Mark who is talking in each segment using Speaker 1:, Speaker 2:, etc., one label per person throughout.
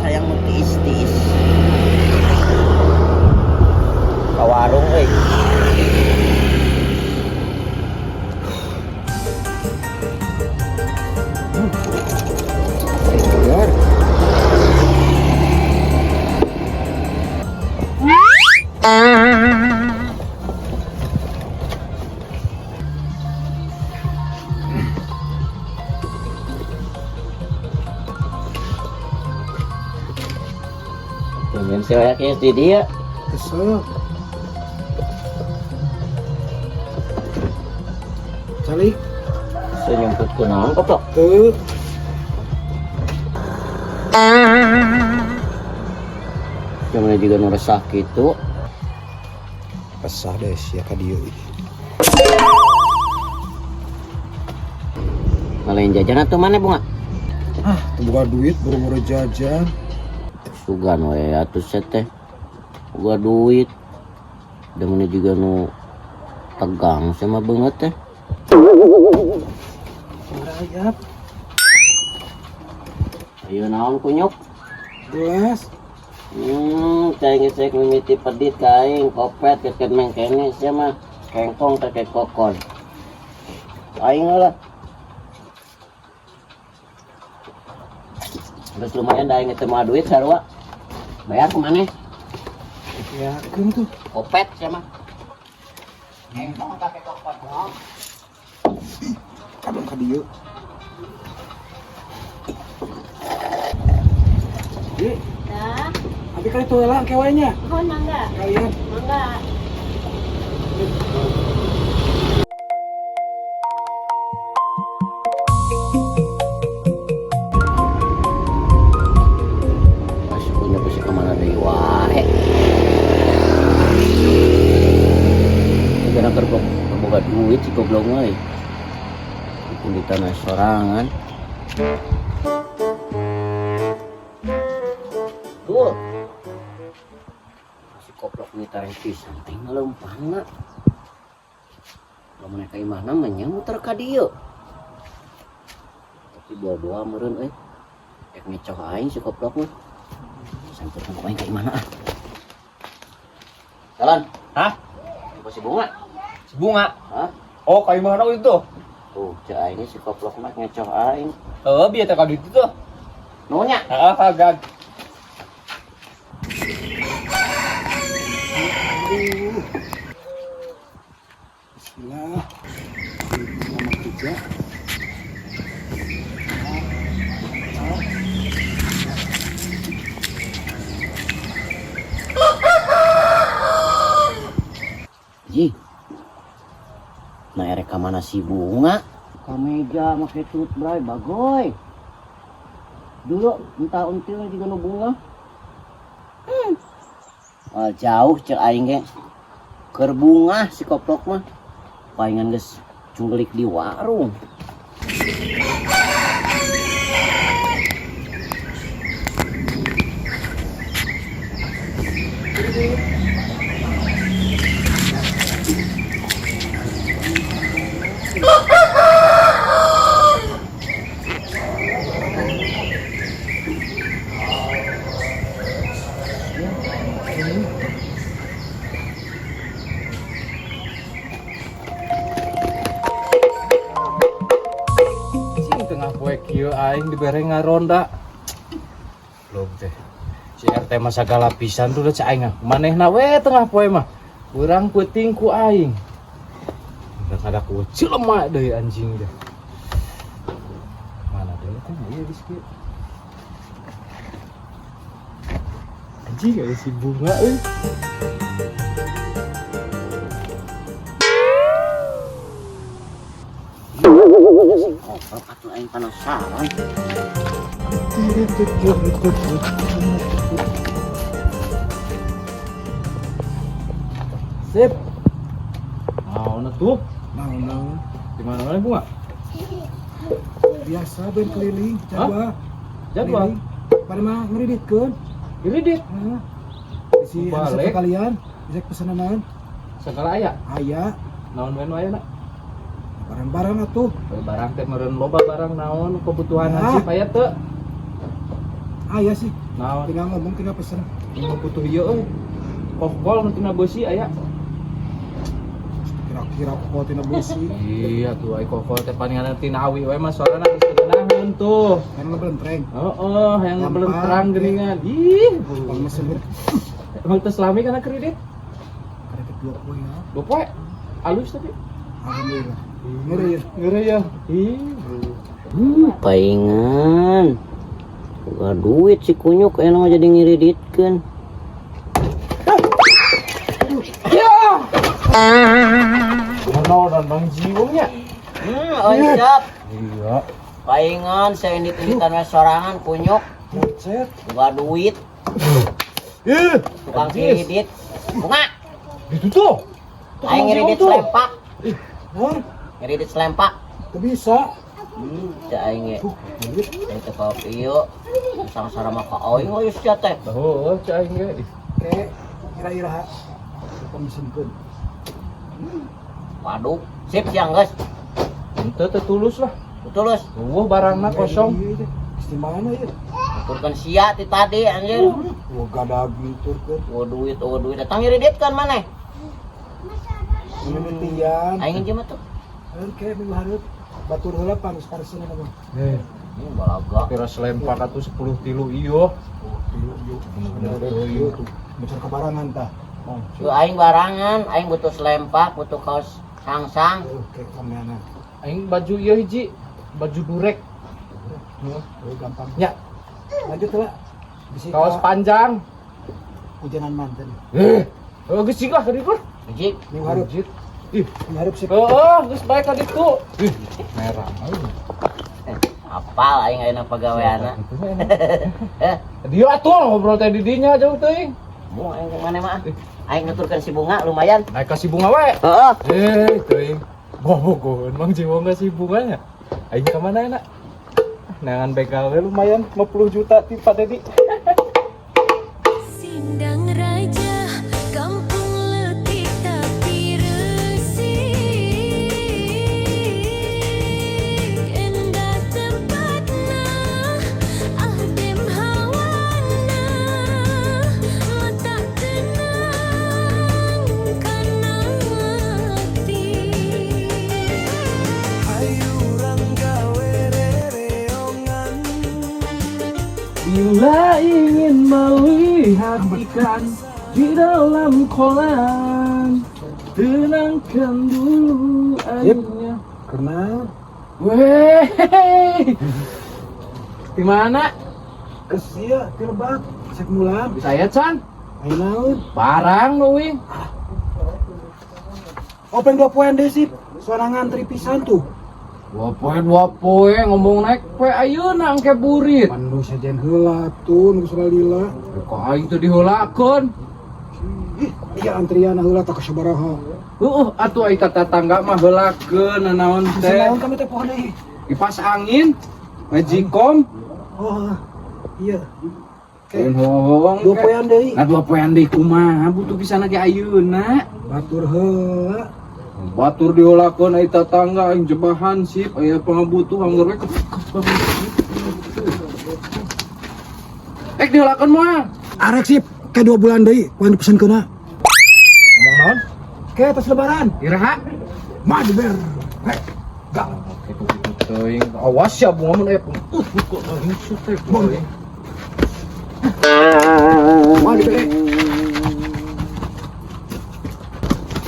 Speaker 1: sayang mau tiis-tiis. Ke warung euy.
Speaker 2: Segar.
Speaker 1: Tumben saya di dia.
Speaker 2: Kesel. Calik.
Speaker 1: Senyumput ke naon koplok.
Speaker 2: Tuh.
Speaker 1: Cuman juga nuresah gitu.
Speaker 2: Pesah deh sia ka dieu.
Speaker 1: Ngalahin jajan atau mana bunga?
Speaker 2: Teu boga duit buru-buru jajan.
Speaker 1: Sugan we atuh teh. Boga duit. Da mana juga nu tegang sama banget teh.
Speaker 2: Rayap.
Speaker 1: Ayo naon kunyuk?
Speaker 2: Gelas.
Speaker 1: Cai ngecek mimiti pedit kaing kopet keket mengkene sia mah kengkong teh kokon. Aing lah. Terus lumayan dah inget mah duit sarua. Bayar kemana?
Speaker 2: Ya, keun tuh.
Speaker 1: Kopet sia mah. Kengkong teh kokon.
Speaker 2: Kadang ka dieu. Ye,
Speaker 3: Dah,
Speaker 2: abi kali tuh lah kewenya.
Speaker 3: oh mangga,
Speaker 2: Kalian
Speaker 3: mangga.
Speaker 1: Pas punya pasti kemana deui wae. Gara kerboh boga duit si goblok euy. Di tanah sorangan. Tuh. Si koplok ini tarik pisan teh ngelempangna. Lamun ka imahna menyang muter ka dieu. Tapi bodoh meureun euy. Ek ngecoh aing si koplok mah. Sampeurkeun ka aing ka imahna ah. Jalan.
Speaker 4: Hah?
Speaker 1: Ibu si bunga.
Speaker 4: Si bunga?
Speaker 1: Hah?
Speaker 4: Oh, kayak mana itu?
Speaker 1: Tuh, cek aing si koplok mah ngecoh aing.
Speaker 4: Biar tak duit itu.
Speaker 1: Nunya.
Speaker 4: Kagak.
Speaker 2: bismillah. Selamat kerja.
Speaker 1: Ji. Nah, erek ka mana si bunga? Ka meja make toothbrush bagoy. Dulu entah until juga nu bunga. Jauh cek aing ge. Keur bunga si koplok mah. Palingan geus cunglik di warung.
Speaker 4: Sing tengah poe kieu aing dibere ngaronda. Belum teh. Si RT mah sagala pisan tuh cek aing. Manehna we tengah poe mah. Urang peuting ku aing. Udah kada ku cilemak deui anjing deh. Mana deui teh ieu geus kieu. Anjing aya si bunga euy.
Speaker 1: Koplok atuh aing penasaran.
Speaker 4: Sip. Naon tuh?
Speaker 2: Naon-naon.
Speaker 4: Di mana bunga?
Speaker 2: Biasa ben keliling, jadwal.
Speaker 4: Jadwal.
Speaker 2: Pada mah ngeriditkeun.
Speaker 4: Iridit.
Speaker 2: Nah. Si
Speaker 4: Balik.
Speaker 2: resep kalian, bisa pesanan naon?
Speaker 4: Segala aya.
Speaker 2: Aya
Speaker 4: Naon we nu aya na?
Speaker 2: barang-barang atuh.
Speaker 4: Barang teh meureun loba barang naon kebutuhan
Speaker 2: Ah.
Speaker 4: hansip aya teu?
Speaker 2: Aya sih.
Speaker 4: Nah,
Speaker 2: Tinggal ngomong tinggal pesen.
Speaker 4: mau butuh ieu euy. Kokol nu tina beusi aya.
Speaker 2: Kira-kira kok tina beusi.
Speaker 4: Iya tuh ai kokol teh paningan tina awi we mah suarana geus kenaheun tuh.
Speaker 2: Kan belentreng.
Speaker 4: Heeh, hayang
Speaker 2: Gampang,
Speaker 4: belum terang
Speaker 2: ya.
Speaker 4: geuningan. Ih,
Speaker 2: Bang mesin gue.
Speaker 4: emang teu selami kana kredit?
Speaker 2: Kredit 2 poin ya.
Speaker 4: Bopoe alus tapi.
Speaker 2: Alhamdulillah. Ngeri ya.
Speaker 4: Ngeri ya. Ih.
Speaker 1: Paingan. Gak duit si kunyuk enak mah jadi ngiriditkeun.
Speaker 4: Ya. Mana dan Bang Jiwongnya?
Speaker 1: Siap.
Speaker 4: Iya.
Speaker 1: Paingan saya indit-inditan we sorangan kunyuk.
Speaker 4: Buset.
Speaker 1: Gak duit. Tukang ngiridit. Bunga.
Speaker 4: Itu tuh.
Speaker 1: Aing ngiridit selempak.
Speaker 2: Hah?
Speaker 1: Ngiridit selempak.
Speaker 2: Tuh bisa.
Speaker 1: Cak aing ge.
Speaker 2: Duit.
Speaker 1: Aing teh ka ieu. Sang-sara mah ka aing we sia teh.
Speaker 4: Oh, cai ge.
Speaker 2: Kayak kira-kira Bang mesin gue.
Speaker 1: Waduh, sip siang geus.
Speaker 4: Ente teh tulus lah.
Speaker 1: Tulus.
Speaker 4: Barangna kosong.
Speaker 2: Istimana ya?
Speaker 1: Turkan sia ti tadi anjir.
Speaker 2: Wah gadag turkeun.
Speaker 1: Oh duit datang ngiriditkeun maneh.
Speaker 2: Ini mentian.
Speaker 1: Aing jeung mah tuh.
Speaker 2: Kan kayak minggu hareup batur heula panas paresan mah.
Speaker 1: Balaga.
Speaker 4: Kira selempak atuh 10 tilu iyo.
Speaker 2: Bener tuh. Besar kebarangan tah.
Speaker 1: Tuh aing barangan, aing butuh selempak, butuh kaos sangsang.
Speaker 2: Oke, kameana.
Speaker 4: Aing baju ieu hiji, baju durek.
Speaker 2: Oh, gampang.
Speaker 4: Ya,
Speaker 2: Lanjut lah. Bisi
Speaker 4: kaos
Speaker 2: ka
Speaker 4: panjang.
Speaker 2: hujanan manten.
Speaker 4: Oh, geus lah ka ditu.
Speaker 1: Biji.
Speaker 2: Minggu hareup.
Speaker 4: Ih,
Speaker 2: Minggu hareup sih.
Speaker 4: geus bae ka ditu. Ih, merah.
Speaker 1: Apal aing ayeuna pagaweana.
Speaker 4: Dia atuh ngobrol teh di dinya jauh teuing.
Speaker 1: Mu aing ke mana mah? Aing nuturkeun si bunga lumayan.
Speaker 4: Naik kasih bunga wae.
Speaker 1: Heeh.
Speaker 4: Teuing. Bogoh, emang jiwa ngasih bunganya. Aing ka mana enak? Nangan begal we lumayan 50 juta ti Pak Dedi.
Speaker 3: Sindang Raja, kampung letih tapi resik. Endah tempatna, adem hawana, letak tenang kana hati.
Speaker 4: Bila ingin melihat ikan di dalam kolam, tenangkan dulu airnya.
Speaker 2: Kenal?
Speaker 4: Weh, di mana?
Speaker 2: Kesia, di Lebak. Cek mulam.
Speaker 4: Saya Chan,
Speaker 2: Ayo naon?
Speaker 4: barang nuwing.
Speaker 2: Open 2 poin deh sih. Soalnya ngantri pisan tuh.
Speaker 4: Dua poe ngomong naik poe ayeuna engke burit.
Speaker 2: Pandu sajen heula tuh nu salila.
Speaker 4: Kok aing teh diheulakeun?
Speaker 2: Ih, iya antrian heula tak sabaraha.
Speaker 4: Atuh ai tetangga mah heulakeun naon teh.
Speaker 2: Sanaon kami teh pohon deui.
Speaker 4: Kipas angin, Magicom,
Speaker 2: Oh, iya.
Speaker 4: keun hohong.
Speaker 2: 2 poin deui.
Speaker 4: Nah 2 poean deui kumaha butuh pisan ge ayeuna.
Speaker 2: Batur heula.
Speaker 4: Batur diheulakeun ai tetangga aing jebahan sip aya pangabutuh anggar we diheulakeun moal.
Speaker 2: Arek sip, ke 2 bulan deui poin pesenkeuna.
Speaker 4: Ngomong naon?
Speaker 2: Ke atas lebaran.
Speaker 4: Iraha?
Speaker 2: Mah diber. Heh, gak.
Speaker 4: Itu teuing awas ya bunga mun aya kok aing sute boy.
Speaker 2: Mah diber.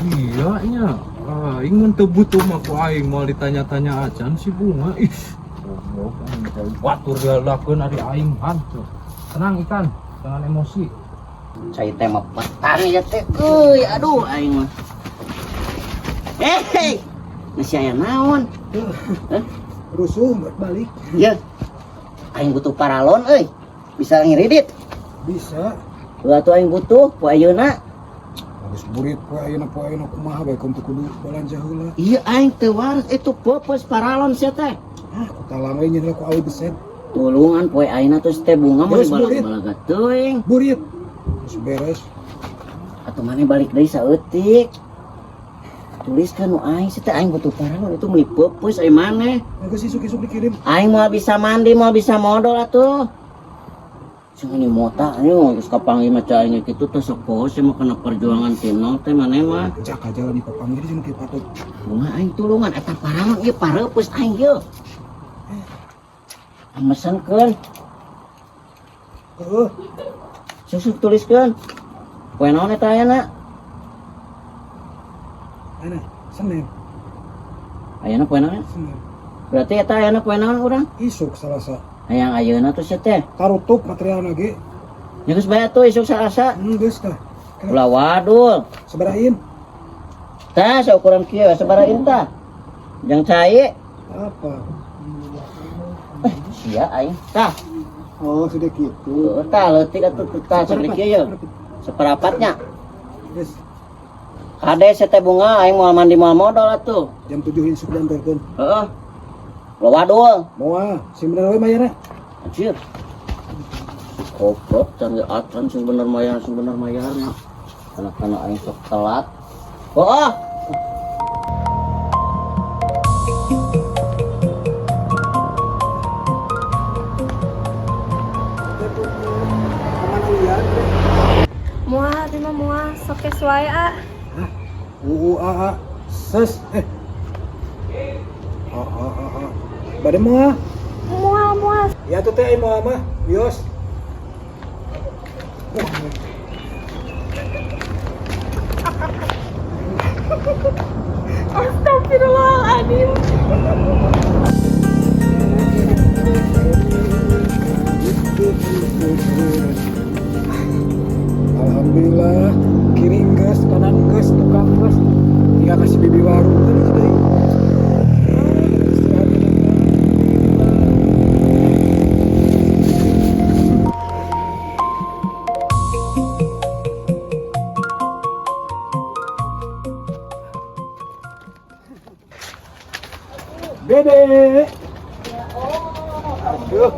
Speaker 4: Iya nya. Aing mun teu butuh mah ku aing mau ditanya-tanya acan si bunga. Ih. Goblok aing batur diheulakeun ari aing hancur. Tenang ikan, jangan emosi.
Speaker 1: Cai teh mah petang ya teh. Euy, aduh aing mah. Hei. Masih aya naon?
Speaker 2: Rusuh balik.
Speaker 1: Ya. Aing butuh paralon euy. Bisa ngiridit.
Speaker 2: Bisa.
Speaker 1: Heula atuh aing butuh poe ayeuna.
Speaker 2: Harus burit poe ayeuna kumaha bae kudu balanja heula.
Speaker 1: Iya aing teu waras itu popos paralon sia teh.
Speaker 2: Ah, kota lama nyeun ku awi beset.
Speaker 1: Tulungan poe ayeuna teh teh bunga mah
Speaker 2: Yes, burit.
Speaker 1: balaga teuing.
Speaker 2: Burit. Terus beres.
Speaker 1: Atuh maneh balik deui saeutik. Tuliskan nu aing teh aing butuh paralon itu meuli popos ai maneh.
Speaker 2: Enggak sih suki-suki dikirim.
Speaker 1: Aing mau bisa mandi, mau bisa modal atuh. Cuma ini mota nyo, terus kapangi macanya gitu tuh sok sih mau kena perjuangan tino teh mana mah.
Speaker 2: Jak aja lah di papanggil sih kayak patut.
Speaker 1: Bunga aing tulungan eta parangan ieu pareupes aing ieu. Amesankeun.
Speaker 2: Heeh.
Speaker 1: Susuk tuliskeun. Poe naon eta ayeuna?
Speaker 2: Ana, Senin.
Speaker 1: Ayeuna poe naon?
Speaker 2: Senin.
Speaker 1: Berarti eta ayeuna poe naon urang?
Speaker 2: Isuk Selasa.
Speaker 1: Hayang ayeuna tuh teh.
Speaker 2: Tarutup material lagi.
Speaker 1: Nya geus bae tuh isuk Salasa.
Speaker 2: Geus tah.
Speaker 1: Ulah wadul.
Speaker 2: Sabarain.
Speaker 1: Tah saukuran kieu sabarain tah. Jang cai.
Speaker 2: Apa?
Speaker 1: Sia aing. Tah.
Speaker 2: Oh, sudah gitu.
Speaker 1: Tah leutik atuh tah sakit kieu yeuh. Seperapatnya.
Speaker 2: Geus.
Speaker 1: Kade teh bunga aing moal mandi moal modal atuh.
Speaker 2: Jam 7 isuk diantarkeun.
Speaker 1: Heeh. Ulah wadul.
Speaker 2: Moal, sing bener we mayarna.
Speaker 1: Anjir. Goblok cari aturan sing bener mayarnya. Anak-anak aing sok telat. Oh.
Speaker 3: Mual, di mah mual, sok kes wae ah.
Speaker 2: AA ses Bade mah.
Speaker 3: Mual, mual.
Speaker 2: Ya tuh teh mau mah. Bios.
Speaker 3: Astagfirullahaladzim.
Speaker 2: Alhamdulillah, kiri gas, kanan gas, tukang gas. Tinggal kasih bibi warung tadi sudah. Dede. Aduh.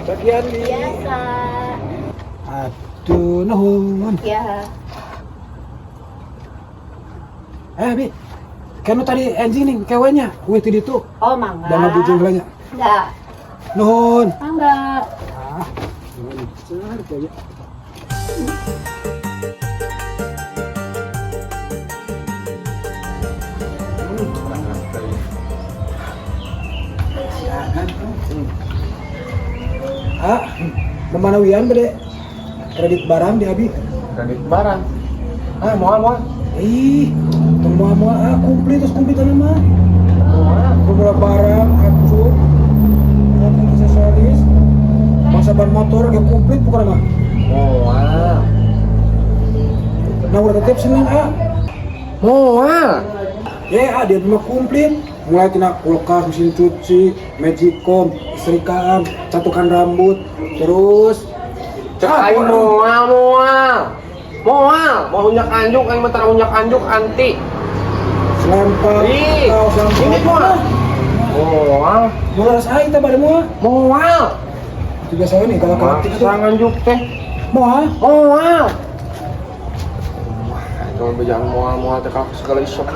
Speaker 2: Bagian nih.
Speaker 3: Biasa.
Speaker 2: Aduh, nuhun.
Speaker 3: Ya.
Speaker 2: Bi. Kan tadi anjing nih kewenya. Kue tadi tuh.
Speaker 3: Oh, mangga.
Speaker 2: Dan mau jenggelanya.
Speaker 3: Enggak.
Speaker 2: Nuhun.
Speaker 3: Mangga.
Speaker 2: Lancar kayak. Kemana wian bede? Kredit barang di abi.
Speaker 4: Kredit barang. Moal.
Speaker 2: Ih, mual komplit terus komplit mah. Beberapa barang, aksur, aksesoris, masa ban motor yang komplit bukan mah.
Speaker 4: Moal.
Speaker 2: Nah udah tetap Senin
Speaker 4: Moal.
Speaker 2: Ya dia mah komplit. Mulai tina kulkas, mesin cuci, magicom, istrikaan, catukan rambut, terus
Speaker 5: Cek aing moal. Mau unyak anjuk aing mah tara unyak anjuk anti.
Speaker 2: selempang,
Speaker 5: Ih,
Speaker 2: kaos selempang.
Speaker 5: ini moal. Moal.
Speaker 2: Mulai aing teh bade moal.
Speaker 5: Moal.
Speaker 2: Juga saya nih kalau kakak itu
Speaker 5: Masa nganjuk teh.
Speaker 2: moal.
Speaker 5: Moal. Kalau bejaan moal teh kalau segala isep.